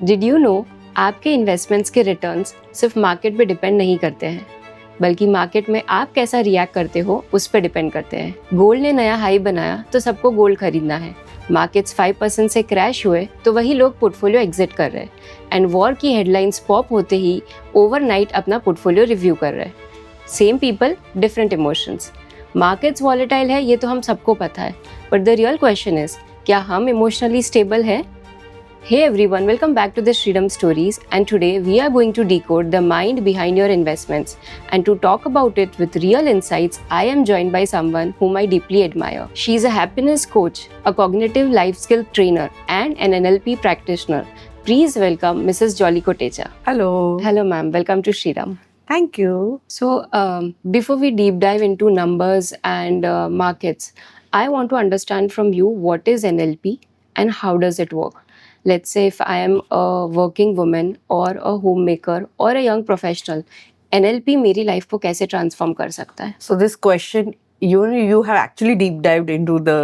Did you know आपके investments के returns सिर्फ मार्केट पे डिपेंड नहीं करते हैं, बल्कि मार्केट में आप कैसा रिएक्ट करते हो उस पर डिपेंड करते हैं। गोल्ड ने नया हाई बनाया तो सबको गोल्ड खरीदना है। मार्केट्स 5% से क्रैश हुए तो वही लोग पोर्टफोलियो एग्जिट कर रहे हैं। एंड वॉर की हेडलाइंस पॉप होते ही ओवरनाइट अपना पोर्टफोलियो रिव्यू कर रहे हैं। Same people, different emotions. Markets volatile है, ये तो हम सबको पता है, but the real question is, क्या हम इमोशनली स्टेबल हैं? Hey everyone, welcome back to the Shriram Stories, and today we are going to decode the mind behind your investments. And to talk about it with real insights, I am joined by someone whom I deeply admire. She is a happiness coach, a cognitive life skill trainer, and an NLP practitioner. Please welcome Mrs. Jolly Kotecha. Hello. Hello ma'am, welcome to Shriram. Thank you. So before we deep dive into numbers and markets, I want to understand from you what is NLP and how does it work. Let's say if I am a working woman or a homemaker or a young professional, NLP मेरी life को कैसे transform कर सकता है? So this question, you have actually deep dived into the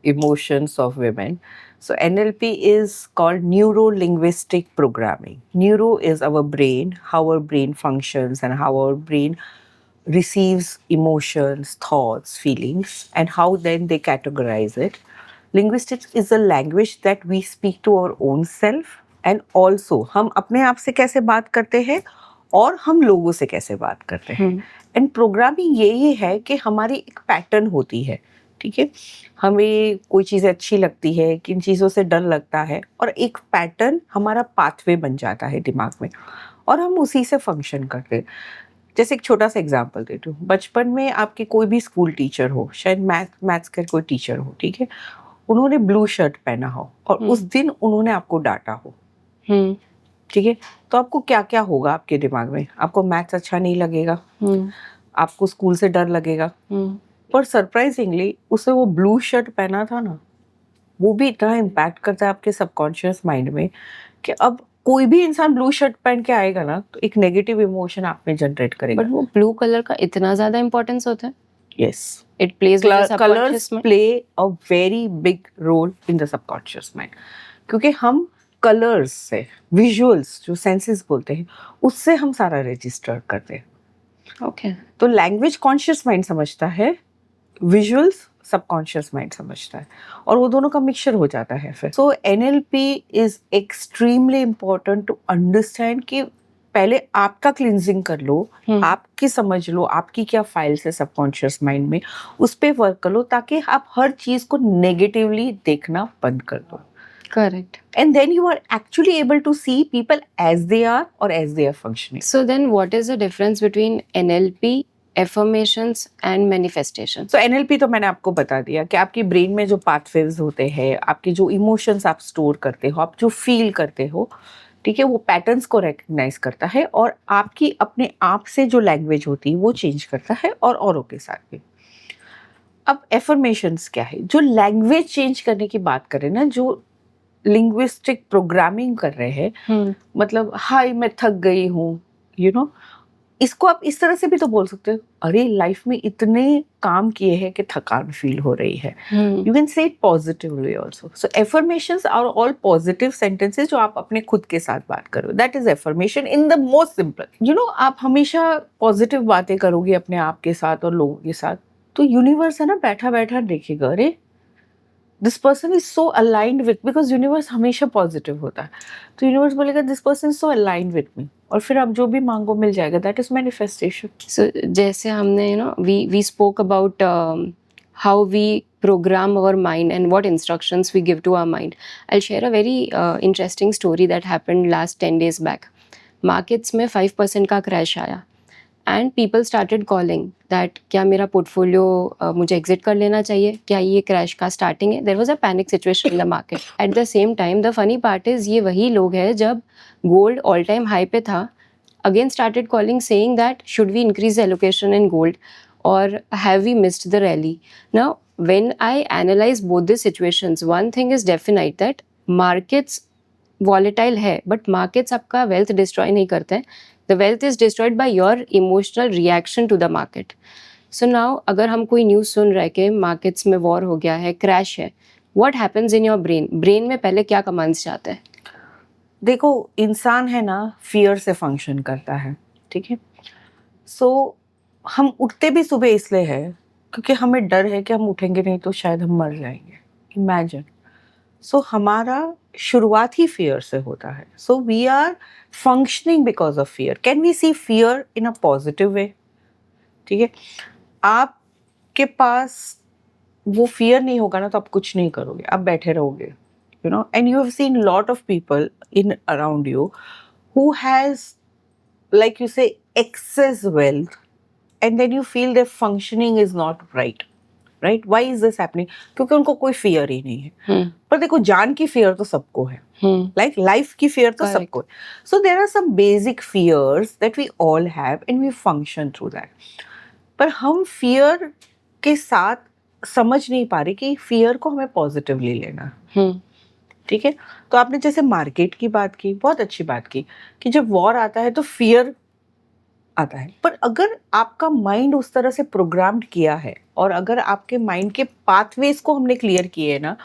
emotions of women. So NLP is called neuro-linguistic programming. Neuro is our brain, how our brain functions and how our brain receives emotions, thoughts, feelings, and how then they categorize it. Linguistics is a language that we speak to our own self, and also हम अपने आप से कैसे बात करते हैं और हम लोगों से कैसे बात करते हैं. एंड प्रोग्रामिंग यही है कि हमारी एक पैटर्न होती है, ठीक है. हमें कोई चीज़ अच्छी लगती है, किन चीज़ों से डर लगता है, और एक पैटर्न हमारा पाथवे बन जाता है दिमाग में, और हम उसी से फंक्शन करते हैं. जैसे एक छोटा सा एग्जांपल देती हूँ. बचपन में आपके कोई भी स्कूल टीचर हो, शायद मैथ्स का कोई टीचर हो, ठीक है, उन्होंने ब्लू शर्ट पहना हो और उस दिन उन्होंने आपको डांटा हो, ठीक है, तो आपको क्या क्या होगा आपके दिमाग में? आपको मैथ्स अच्छा नहीं लगेगा, आपको स्कूल से डर लगेगा, पर सरप्राइजिंगली उसे वो ब्लू शर्ट पहना था ना, वो भी इतना इम्पैक्ट करता है आपके सबकॉन्शियस माइंड में कि अब कोई भी इंसान ब्लू शर्ट पहन के आएगा ना तो एक नेगेटिव इमोशन आप में जनरेट करेगा. बट वो ब्लू कलर का इतना ज्यादा इंपॉर्टेंस होता है? Yes. It plays with the subconscious Colors mind? play a very big role in the subconscious mind. क्योंकि हम कलर्स से, विजुअल्स जो सेंसेस बोलते हैं, उससे हम सारा रजिस्टर करते हैं. Okay. तो लैंग्वेज कॉन्शियस माइंड समझता है, विजुअल्स सबकॉन्शियस माइंड समझता है, और वो दोनों का मिक्सचर हो जाता है फिर. So NLP is extremely important to understand कि पहले आपका क्लिनजिंग कर लो, आपकी समझ लो आपकी क्या फाइल्स है सबकॉन्शियस माइंड में, उस पे वर्क कर लो ताकि आप हर चीज को नेगेटिवली देखना बंद कर दो. Correct. And then you are actually able to see people as they are or as they are functioning. So then what is the difference between NLP, affirmations and manifestation? So NLP तो मैंने आपको बता दिया कि आपकी brain में जो pathways होते हैं, आपके जो इमोशंस आप स्टोर करते हो, आप जो फील करते हो, ठीक है, वो पैटर्न्स को रिकग्नाइज करता है और आपकी अपने आप से जो लैंग्वेज होती है वो चेंज करता है और औरों के साथ भी. अब एफर्मेशंस क्या है? जो लैंग्वेज चेंज करने की बात करें ना, जो लिंग्विस्टिक प्रोग्रामिंग कर रहे हैं, मतलब हाय मैं थक गई हूँ, यू नो, इसको आप इस तरह से भी तो बोल सकते हो, अरे लाइफ में इतने काम किए हैं कि थकान फील हो रही है. You can say it positively also. So affirmations are all positive sentences जो आप अपने खुद के साथ बात करो. That is affirmation in the most simple. You know, आप हमेशा पॉजिटिव बातें करोगे अपने आप के साथ और लोगों के साथ, तो यूनिवर्स है ना बैठा बैठा देखेगा, अरे this person is so aligned with, because universe हमेशा पॉजिटिव होता है, तो यूनिवर्स बोलेगा this person is so aligned with me, और फिर आप जो भी मांगो मिल जाएगा. That is manifestation. सो जैसे हमने we spoke about how we program our mind and what instructions we give to our mind. I'll share a very interesting story that happened last 10 days back. Markets में 5% का crash आया and people started calling that क्या मेरा portfolio मुझे exit कर लेना चाहिए, क्या ये crash का starting है. There was a panic situation in the market. At the same time, the funny part is ये वही लोग हैं जब gold all time high पे था, again started calling saying that should we increase the allocation in gold or have we missed the rally. Now when I analyze both these situations, one thing is definite that markets volatile है, but markets आपका wealth destroy नहीं करते हैं. The wealth is destroyed by your emotional reaction to the market. So now अगर हम कोई news सुन रहे हैं कि मार्केट्स में वॉर हो गया है, क्रैश है, what happens in your brain? Brain में पहले क्या कमांड्स जाते हैं? देखो इंसान है ना, फियर से फंक्शन करता है, ठीक है। सो हम उठते भी सुबह इसलिए है क्योंकि हमें डर है कि हम उठेंगे नहीं तो शायद हम मर जाएंगे, इमेजिन। सो हमारा शुरुआत ही फियर से होता है। So we are functioning because of fear. Can we see fear in a positive way? ठीक है, आपके पास वो फियर नहीं होगा ना तो आप कुछ नहीं करोगे, आप बैठे रहोगे, you know. And you have seen lot of people in around you who has, like you say, excess wealth, and then you feel their functioning is not right. Why is this happening? क्योंकि उनको कोई fear ही नहीं है। पर देखो, जान की fear तो सबको है, like लाइफ की फियर तो Correct. सबको है। So there are some basic fears that we all have and we function through that. पर हम फियर के साथ समझ नहीं पा रहे कि फियर को हमें पॉजिटिवली लेना, ठीक है। तो आपने जैसे मार्केट की बात की, बहुत अच्छी बात की कि जब वॉर आता है तो फियर आता है। पर अगर आपका माइंड उस तरह से प्रोग्राम्ड किया है और अगर आपके माइंड के पाथवेज को हमने क्लियर किए है ना,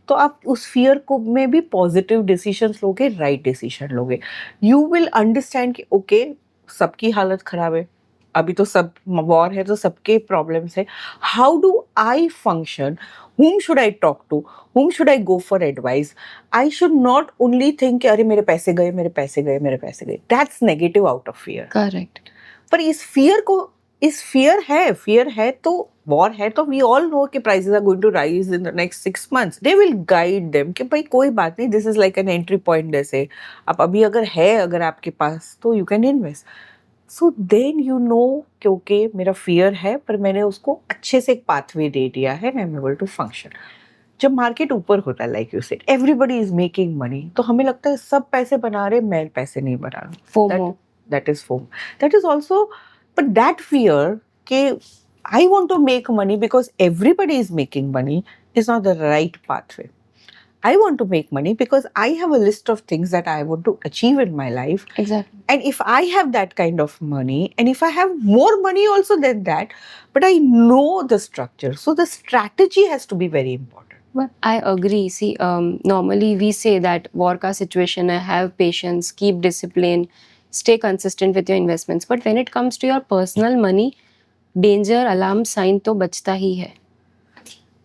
तो आप उस फियर को में भी पॉजिटिव डिसीजंस लोगे, राइट डिसीजन लोगे। यू विल अंडरस्टैंड कि ओके, सबकी हालत खराब है, अभी तो सब वॉर है तो सबके प्रॉब्लम्स है। How do I function? whom should I talk to? whom should I go for advice? I should not only think कि अरे मेरे पैसे गए, मेरे पैसे गए, मेरे पैसे गए। That's negative out of fear. Correct. पर इस फियर है तो वॉर है तो वी ऑल नो कि prices are going to rise in the next 6 months. They will guide them कि भाई कोई बात नहीं, this is like an entry point. जैसे आप अभी अगर आपके पास तो you can invest. So then you know कि ओके, मेरा फियर है पर मैंने उसको अच्छे से एक पाथवे दे दिया है, I am able to function. जब मार्केट ऊपर होता है, like you said, everybody is making money, तो हमें लगता है सब पैसे बना रहे, मैं पैसे नहीं बना रहा। FOMO. That is FOMO. That is also, but that fear कि I want to make money because everybody is making money is not the right pathway. I want to make money because I have a list of things that I want to achieve in my life. Exactly. And if I have that kind of money, and if I have more money also than that, but I know the structure. So the strategy has to be very important. But I agree. See, normally we say that war ka situation hai, have patience, keep discipline, stay consistent with your investments. But when it comes to your personal money, danger alarm sign तो बजता ही है.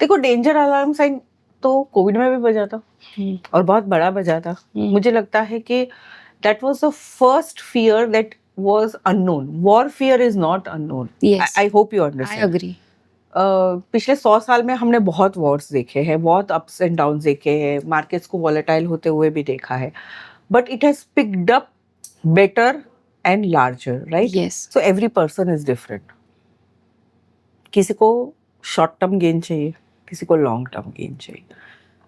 देखो, danger alarm sign तो Covid में भी बजा था और बहुत बड़ा बजा था। मुझे लगता है कि that was the first fear that was unknown. War fear is not unknown. Yes. I hope you I understand. agree. पिछले 100 साल में हमने बहुत वॉर्स देखे हैं, बहुत अप्स एंड डाउन देखे हैं, मार्केट्स को वॉलेटाइल होते हुए भी देखा है, but it has picked up better and larger, right? Yes. So every person is different. किसी को शॉर्ट टर्म गेन चाहिए, किसी को लॉन्ग टर्म गेन चाहिए।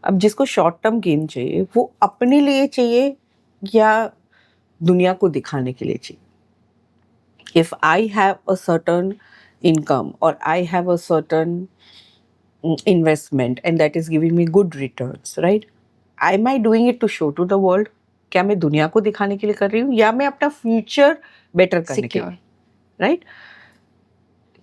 अब जिसको शॉर्ट टर्म गेन चाहिए वो अपने लिए चाहिए या दुनिया को दिखाने के लिए चाहिए? If I have a certain income or I have a certain investment and that is giving me good returns, right? Am I doing it to show to the world? क्या मैं दुनिया को दिखाने के लिए कर रही हूँ या मैं अपना फ्यूचर बेटर करने के Secure. लिए, राइट?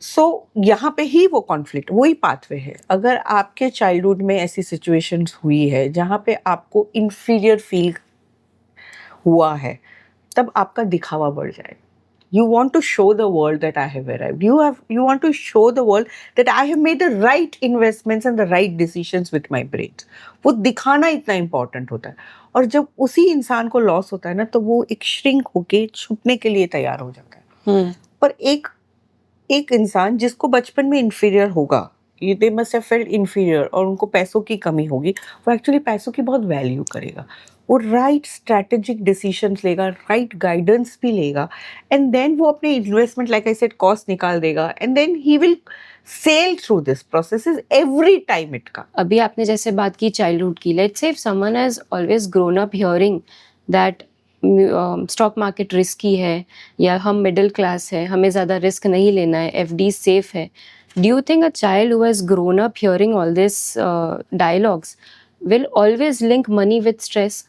सो यहाँ पे ही वो कॉन्फ्लिक्ट, वही पाथवे है। अगर आपके चाइल्डहुड में ऐसी सिचुएशंस हुई है जहाँ पे आपको इंफीरियर फील हुआ है, तब आपका दिखावा बढ़ जाएगा। You want to show the world that I have arrived. You want to show the world that I have made the right investments and the right decisions with my brains. वो दिखाना इतना important होता है। और जब उसी इंसान को लॉस होता है ना, तो वो एक श्रिंक होके छुपने के लिए तैयार हो जाता है। पर एक इंसान जिसको बचपन में इंफीरियर होगा, ये they must have felt inferior, और उनको पैसों की कमी होगी, वो एक्चुअली पैसों की बहुत वैल्यू करेगा। वो राइट स्ट्रैटेजिक डिसीजंस लेगा, राइट गाइडेंस भी लेगा, एंड देन वो अपने investment, like I said, cost निकाल देगा, and then he will sell through this process every time it का। अभी आपने जैसे बात की चाइल्डहुड की, let's say if someone has always grown up hearing that stock market risky है या हम मिडिल क्लास है, हमें ज़्यादा रिस्क नहीं लेना है, एफडी सेफ है, do you think a child who has grown up hearing all this dialogues will always link money with stress?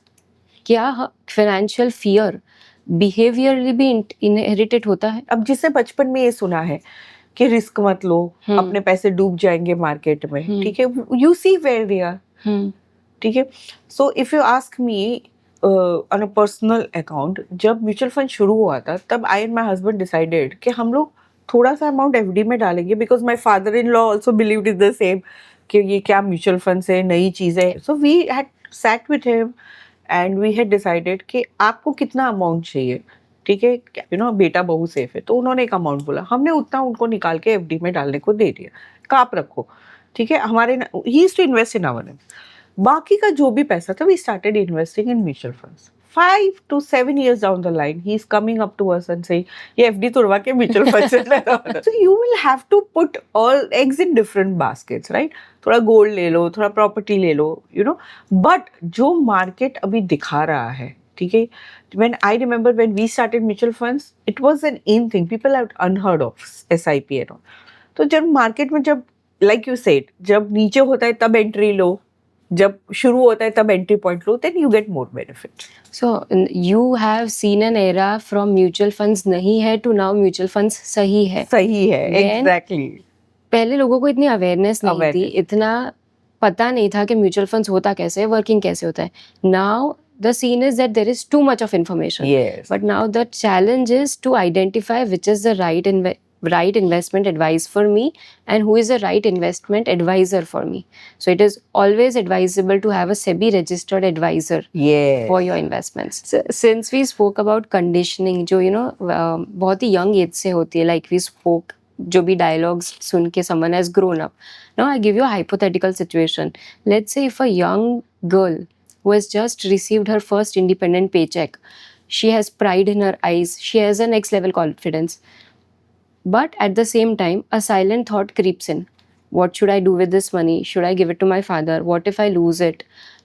क्या फाइनेंशियल फियर बिहेवियरली भी इनहेरिटेड होता है? अब जिसने बचपन में ये सुना है कि रिस्क मत लो, अपने पैसे डूब जाएंगे मार्केट में, ठीक है, you see where they are, ठीक है। So if you ask me, on a personal account, जब म्यूचुअल फंड शुरू हुआ था तब I and my husband decided कि हम लोग थोड़ा सा अमाउंट एफडी में डालेंगे, because my father in law also believed in the same कि ये क्या म्यूचुअल फंड से नई चीज़ है. So we had sat with him and we had decided कि आपको कितना अमाउंट चाहिए, ठीक है, यू नो बेटा बहू सेफ है. तो उन्होंने एक अमाउंट बोला, हमने उतना उनको निकाल के एफडी में डालने को दे दिया, का आप रखो, ठीक है. हमारे ही is to invest in our name. बाकी का जो भी पैसा था, we started investing in mutual funds. 5 to 7 years down the line, he is coming up to us and saying, "ये FD तोड़वा के म्यूचुअल फंड से लगाओ." So you will have to put all eggs in different baskets, right? थोड़ा gold ले लो, थोड़ा property ले लो, you know. But जो market अभी दिखा रहा है, ठीक है. When I remember when we started mutual funds, it was an in thing. People had unheard of SIP and all. तो जब मार्केट में जब like you said, जब नीचे होता है तब एंट्री लो, जब शुरू होता है तब entry point low, then you get more benefit. So you have seen an era from mutual funds नहीं है to now mutual funds सही है. सही है, When exactly. पहले लोगों को इतनी अवेयरनेस नहीं थी, Awareness. इतना पता नहीं था कि म्यूचुअल फंड्स होता कैसे है, वर्किंग कैसे होता है. Now the scene is that there is too much of information. Yes. But now the challenge is to identify which is the right investment advice for me and who is the right investment advisor for me. So it is always advisable to have a SEBI registered advisor Yes. for your investments. So, since we spoke about conditioning, जो बहुत ही young age से होती है, like we spoke, जो भी dialogues सुन के someone has grown up. Now I give you a hypothetical situation. Let's say if a young girl who has just received her first independent paycheck, she has pride in her eyes, she has a next level confidence, but at the same time a silent thought creeps in. What should I do with this money? Should I give it to my father? What if I lose it?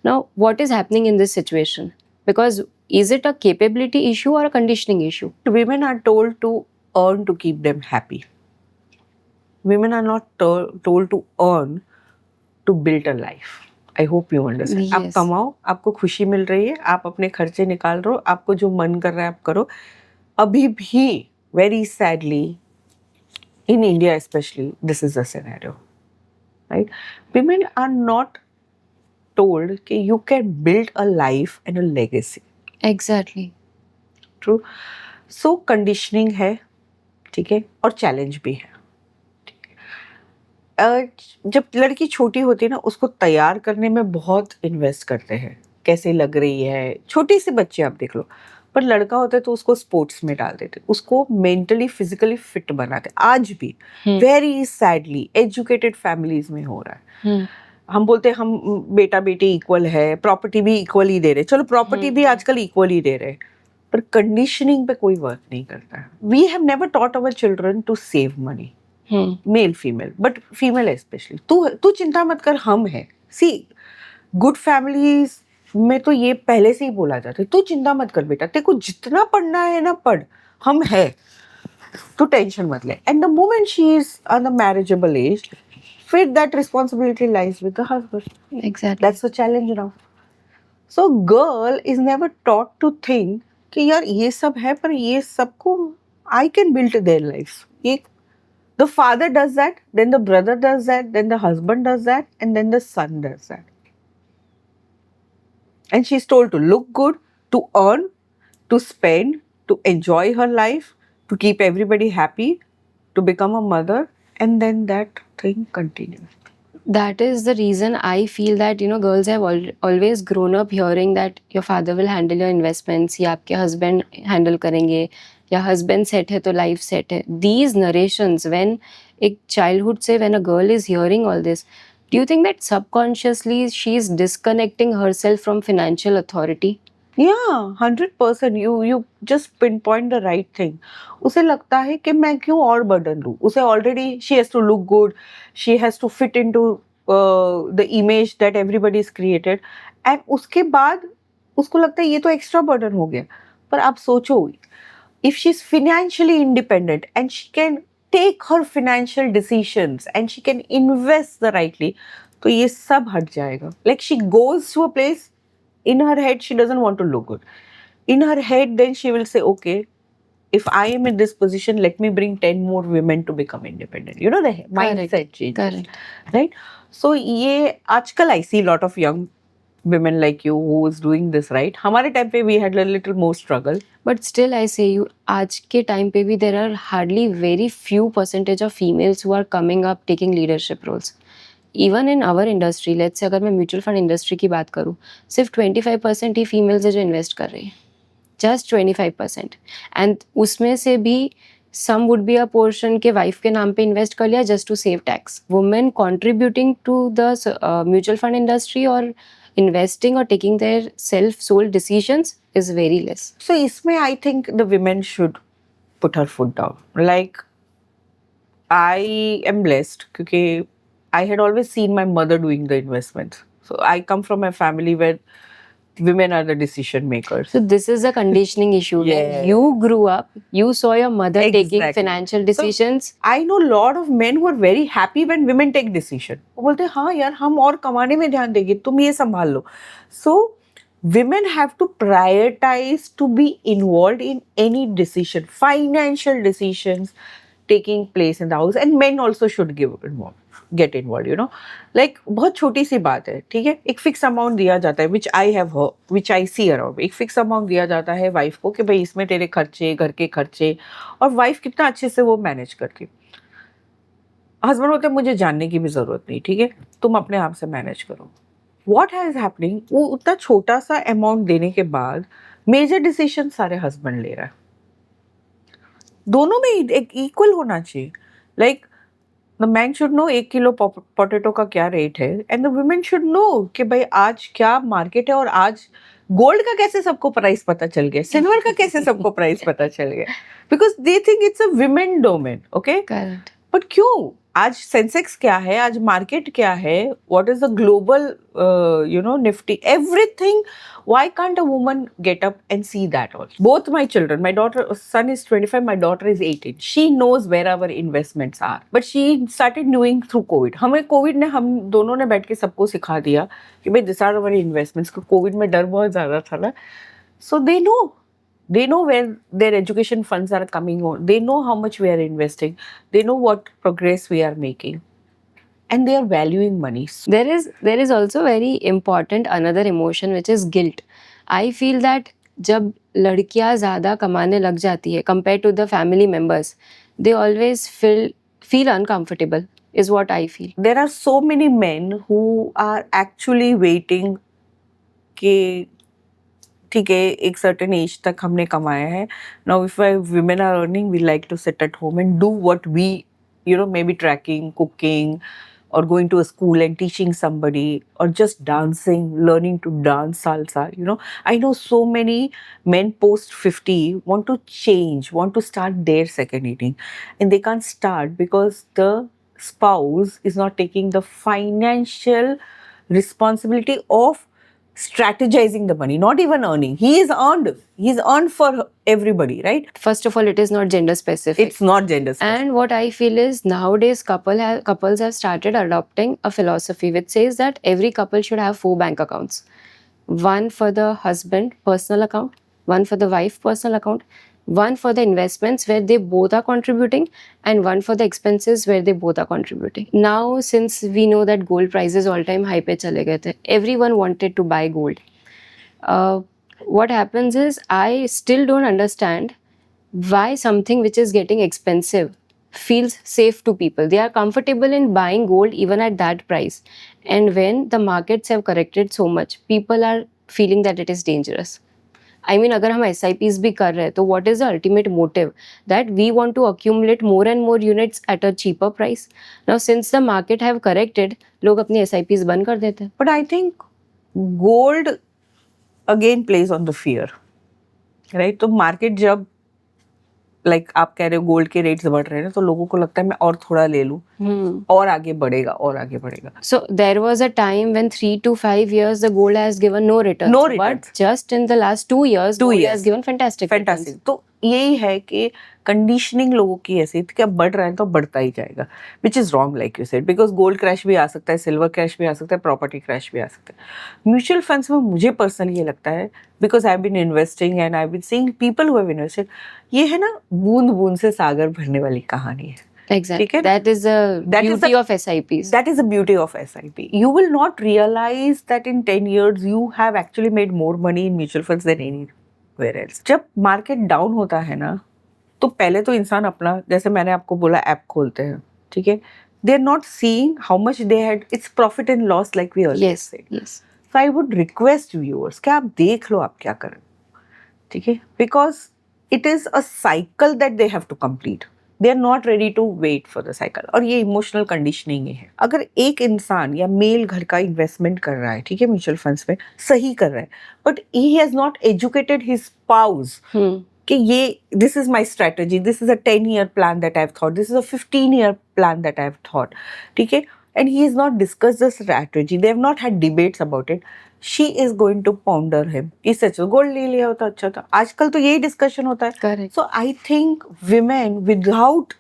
Now what is happening in this situation? Because is it a capability issue or a conditioning issue? Women are told to earn to keep them happy. Women are not told to earn to build a life. I hope you understand. आप Yes. कमाओ, आपको खुशी मिल रही है, आप अपने खर्चे निकाल रहे हो, आपको जो मन कर रहा है आप करो. अभी भी very sadly in India especially, this is the scenario, right? Women are not told कि you can build a life and a legacy. Exactly. True. So conditioning है, ठीक है, और challenge भी है. जब लड़की छोटी होती है ना, उसको तैयार करने में बहुत इन्वेस्ट करते हैं, कैसे लग रही है. छोटी सी बच्ची आप देख लो. पर लड़का होता है तो उसको स्पोर्ट्स में डाल देते, उसको मेंटली फिजिकली फिट बनाते. आज भी वेरी सैडली एजुकेटेड फैमिलीज में हो रहा है. हम बोलते हैं हम बेटा बेटी इक्वल है, प्रॉपर्टी भी इक्वल ही दे रहे. चलो प्रॉपर्टी भी आजकल इक्वल ही दे रहे, पर कंडीशनिंग पे कोई वर्क नहीं करता है. We have never taught our children to save money, male female, but female specially. तू चिंता मत कर, हम हैं. सी गुड फैमिलीज में तो ये पहले से ही बोला जाता है, तू चिंता मत कर बेटा, तेरे को जितना पढ़ना है ना पढ़, हम है, तू टेंशन मत ले. And the moment she is on the marriageable age, फिर that responsibility lies with the husband. Exactly. That's the challenge now. So girl is never taught to think कि यार ये सब है, पर ये सबको I can build their life. ये the father does that, then the brother does that, then the husband does that, and then the son does that. And she's told to look good, to earn, to spend, to enjoy her life, to keep everybody happy, to become a mother, and then that thing continues. That is the reason I feel that girls have always grown up hearing that your father will handle your investments, या आपके husband handle करेंगे, या husband set है तो life set है. These narrations, when एक childhood से when a girl is hearing all this, do you think that subconsciously she is disconnecting herself from financial authority? Yeah, 100%. You just pinpoint the right thing. उसे लगता है कि मैं क्यों और burden लूँ. उसे already she has to look good, she has to fit into the image that everybody is created, and उसके बाद उसको लगता है ये तो extra burden हो गया. पर आप सोचो, if she's financially independent and she can take her financial decisions and she can invest the rightly, तो ये सब हट जाएगा. Like she goes to a place, in her head she doesn't want to look good. In her head then she will say, okay, if I am in this position, let me bring 10 more women to become independent. You know, the mindset change. Correct. Right? So ये आजकल I see a lot of young women like you who is doing this, right? हमारे time पे we had a little more struggle. But still, I say you, आज के time पे भी there are hardly very few percentage of females who are coming up taking leadership roles. Even in our industry, let's say अगर मैं mutual fund industry की बात करूँ, सिर्फ 25% ही फीमेल्स है जो इन्वेस्ट कर रही हैं, जस्ट 25%. एंड उसमें से भी some would be a portion के वाइफ के नाम पे इन्वेस्ट कर लिया just to save tax. Women contributing to the mutual fund industry और investing or taking their self-sold decisions is very less. So इसमें I think the women should put her foot down. Like I am blessed क्योंकि I had always seen my mother doing the investments. So I come from a family where women are the decision makers. So this is a conditioning issue. Yeah. When you grew up, you saw your mother taking Exactly. financial decisions. I know a lot of men who are very happy when women take decision. वो बोलते हैं हाँ यार हम और कमाने में ध्यान देंगे तुम ये संभाल लो. So women have to prioritize to be involved in any decision, financial decisions taking place in the house, and men also should get involved, you know. Like बहुत छोटी सी बात है, ठीक है, एक फिक्स अमाउंट दिया जाता है which I see around, एक फिक्स अमाउंट दिया जाता है वाइफ को कि भाई इसमें तेरे खर्चे, घर के खर्चे, और वाइफ कितना अच्छे से वो मैनेज करती. हस्बैंड बोलते हैं मुझे जानने की भी जरूरत नहीं, ठीक है, तुम अपने आप से मैनेज करो. What is happening? वो उतना छोटा सा अमाउंट देने के बाद मेजर डिसीजन सारे हस्बैंड ले रहा है. दोनों में एक इक्वल होना चाहिए. Like the man should know 1 kilo potato का क्या रेट है, and the women should know कि भाई आज क्या मार्केट है, और आज गोल्ड का कैसे सबको प्राइस पता चल गया, सिल्वर का कैसे सबको प्राइस पता चल गया, because they think it's a women domain. Okay, Correct. But क्यों? आज सेंसेक्स क्या है, आज मार्केट क्या है, what is the global Nifty, everything. Why can't a woman get up and see that also? Both my children, my son is 25, my daughter is 18. She knows where our investments are. But she started knowing through COVID. हमें COVID ने हम दोनों ने बैठ के सबको सिखा दिया कि भाई these are our investments. COVID में डर बहुत ज़्यादा था ना. So they know. They know where their education funds are coming on. They know how much we are investing. They know what progress we are making. And they are valuing money. There is also very important another emotion which is guilt. I feel that जब लड़कियां ज़्यादा कमाने लग जाती है compared to the family members, they always feel uncomfortable is what I feel. There are so many men who are actually waiting कि ठीक है एक certain age तक हमने कमाया है. Now if women are earning, we like to sit at home and do what we, maybe tracking, cooking, or going to a school and teaching somebody, or just dancing, learning to dance salsa. I know so many men post 50 want to change, want to start their second eating, and they can't start because the spouse is not taking the financial responsibility of strategizing the money, not even earning. He's earned for everybody, right? First of all, it is not gender specific. It's not gender specific. And what I feel is nowadays couples have started adopting a philosophy which says that every couple should have 4 bank accounts. One for the husband personal account, one for the wife personal account, one for the investments where they both are contributing, and one for the expenses where they both are contributing. Now, since we know that gold prices all-time high pe chale gaye the, everyone wanted to buy gold. What happens is I still don't understand why something which is getting expensive feels safe to people. They are comfortable in buying gold even at that price. And when the markets have corrected so much, people are feeling that it is dangerous. I mean, अगर हम SIPs भी कर रहे हैं तो what is the ultimate motive? That we want to accumulate more and more units at a cheaper price. Now, since the market have corrected, लोग अपनी SIPs बंद कर देते हैं. But I think gold again plays on the fear, right? तो market जब like आप कह रहे हो गोल्ड के रेट्स बढ़ रहे हैं तो लोगों को लगता है मैं और थोड़ा ले लूं और आगे बढ़ेगा और आगे बढ़ेगा. So there was a time when 3 to 5 years the gold has given no returns. No returns. But just in the last 2 years, gold has given fantastic returns. तो यही है कि कंडीशनिंग लोगों की ऐसी थी कि अब बढ़ रहा है तो बढ़ता ही जाएगा, which is wrong like you said, because gold crash भी आ सकता है, सिल्वर क्रैश भी आ सकता है, प्रॉपर्टी क्रैश भी आ सकता है. म्यूचुअल फंड्स में मुझे पर्सनली ये लगता है, because I have been investing and I have been seeing people who have invested, ये है ना बूंद बूंद से सागर भरने वाली कहानी है. Exactly. ठीक है? That is the That is beauty the- of SIPs. That is the beauty of SIP. You will not realize that in 10 years you have actually made more money in mutual funds than anywhere else. जब market down होता है ना, तो पहले तो इंसान अपना, जैसे मैंने आपको बोला, ऐप खोलते हैं, ठीक है? They are not seeing how much they had. It's profit and loss, like we earlier Yes. said. Yes. So I would request viewers कि आप देख लो आप क्या करें, ठीक है? Because it is a cycle that they have to complete. They are not ready to wait for the cycle. और ये इमोशनल कंडीशनिंग ही है. अगर एक इंसान या मेल घर का इन्वेस्टमेंट कर रहा है, ठीक है, म्यूचुअल फंड्स में सही कर रहा है, but he has not educated his spouse कि ये this is my strategy, this is a 10-year plan that I have thought, this is a 15-year plan that I have thought, ठीक है, and he is not discuss the strategy, they have not had debates about it, she is going to ponder him कि सच gold ले लिया होता अच्छा था. आजकल तो यही डिस्कशन होता है. Correct. So I think women, without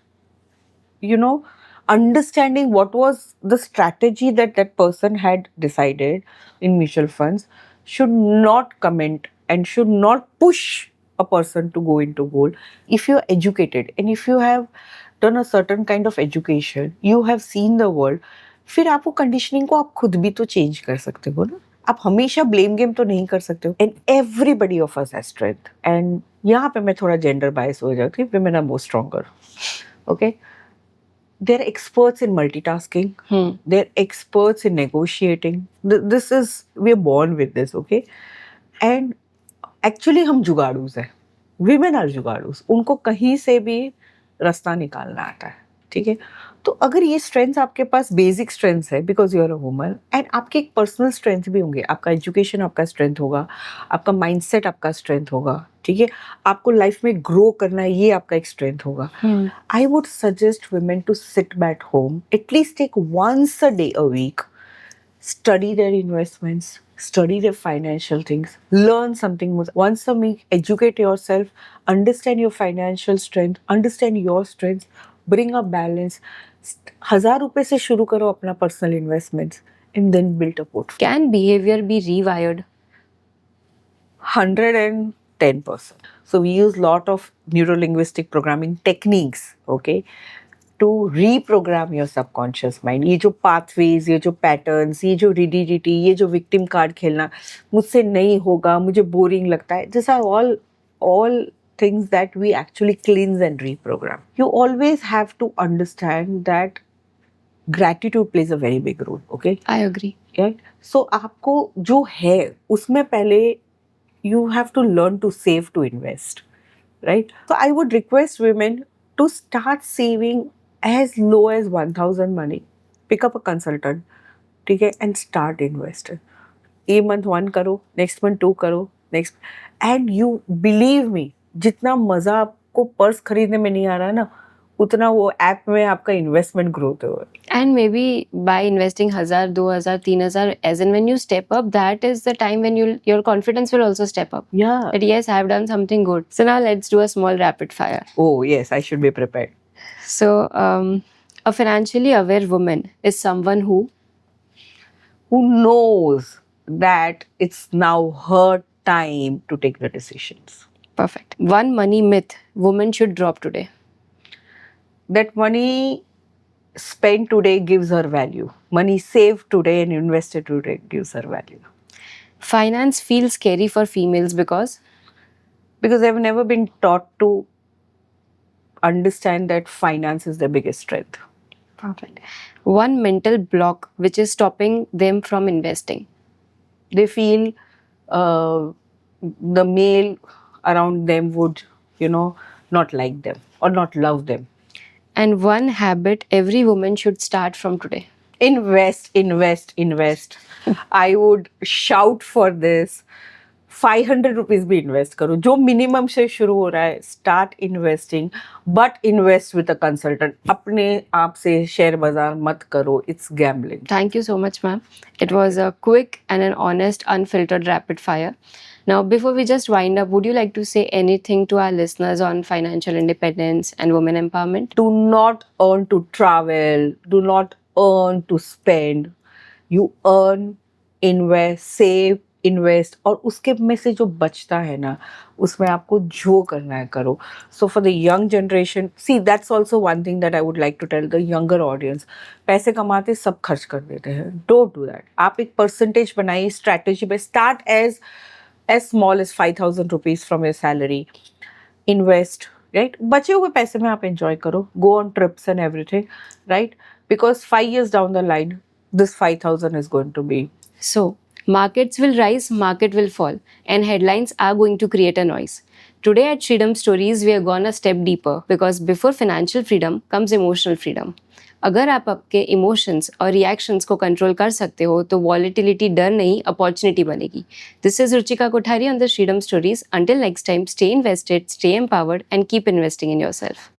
understanding what was the strategy that that person had decided in mutual funds, should not comment and should not push a person to go into gold. If you're educated and if you have done a certain kind of education, you have seen the world, फिर आप वो conditioning को आप खुद भी तो change कर सकते हो ना. आप हमेशा ब्लेम गेम तो नहीं कर सकते हो. And everybody of us has strength. And यहाँ पे मैं थोड़ा जेंडर बायस हो जाती हूँ. women are more stronger. Okay? They're experts in multitasking. They're experts in negotiating. This is, we're born with this, okay? And actually हम जुगाड़ूज हैं. Women are जुगाड़ूज. उनको कहीं से भी रास्ता निकालना आता है, ठीक है? तो अगर ये स्ट्रेंथ आपके पास बेसिक स्ट्रेंथ है, because you are a woman, and आपके एक पर्सनल स्ट्रेंथ भी होंगे, आपका एजुकेशन आपका स्ट्रेंथ होगा, आपका माइंडसेट आपका स्ट्रेंथ होगा, ठीक है, आपको लाइफ में ग्रो करना है, ये आपका एक स्ट्रेंथ होगा. I would suggest women to sit at home, at least take once a day a week, study their investments, study their financial things, learn something once a week, educate yourself, understand your financial strength, understand your strengths, bring a balance. 1,000 रुपए से शुरू करो अपना personal investments and then build a portfolio. Can behavior be rewired? 110%. So we use lot of neuro-linguistic programming techniques, okay, to reprogram your subconscious mind. ये जो pathways, ये जो patterns, ये जो rigidity, ये जो victim card खेलना, मुझसे नहीं होगा, मुझे boring लगता है, these are all things that we actually cleanse and reprogram. You always have to understand that gratitude plays a very big role, okay? I agree. Right? So आपको जो है उसमें पहले you have to learn to save to invest, right? So I would request women to start saving as low as 1,000 money, pick up a consultant, ठीक है, and start investing. ये month 1 करो, next month 2 करो, next, and you believe me, जितना मजा आपको purse खरीदने में नहीं आ रहा है ना, उतना वो ऐप में आपका इन्वेस्टमेंट ग्रोथ हो. And maybe by investing 1,000, 2,000, 3,000, as and when you step up, that is the time when your confidence will also step up. Yeah. That yes, I have done something good. So now let's do a small rapid fire. Oh yes, I should be prepared. So a financially aware woman is someone who knows that it's now her time to take the decisions. perfect. One money myth women should drop today. That money spent today gives her value. Money saved today and invested today gives her value. Finance feels scary for females because they've never been taught to understand that finance is their biggest strength. perfect. One mental block which is stopping them from investing. They feel the male around them would, not like them or not love them. And one habit every woman should start from today. Invest. I would shout for this. 500 rupees भी invest करो, जो minimum से शुरू हो रहा है. Start investing, but invest with a consultant. अपने आप से शेयर बाजार मत करो. It's gambling. Thank you so much, ma'am. It was a quick and an honest, unfiltered rapid fire. Now, before we just wind up, would you like to say anything to our listeners on financial independence and women empowerment? Do not earn to travel. Do not earn to spend. You earn, invest, save, invest, और उसके में से जो बचता है ना, उसमें आपको जो करना है करो. So for the young generation, see that's also one thing that I would like to tell the younger audience. पैसे कमाते सब खर्च कर देते हैं. Don't do that. आप एक परसेंटेज बनाइए स्ट्रैटेजी पे. Start as small as 5,000 rupees from your salary. Invest, right. बचे हुए पैसे में आप एंजॉय करो. Go on trips and everything, right. Because 5 years down the line, this 5,000 is going to be. So, markets will rise, market will fall, and headlines are going to create a noise. Today at Freedom Stories, we have gone a step deeper because before financial freedom comes emotional freedom. अगर आप आपके emotions और reactions को control कर सकते हो तो volatility डर नहीं अपॉर्चुनिटी बनेगी. This is Ruchika Kothari on the freedom stories. Until next time, stay invested, stay empowered, and keep investing in yourself.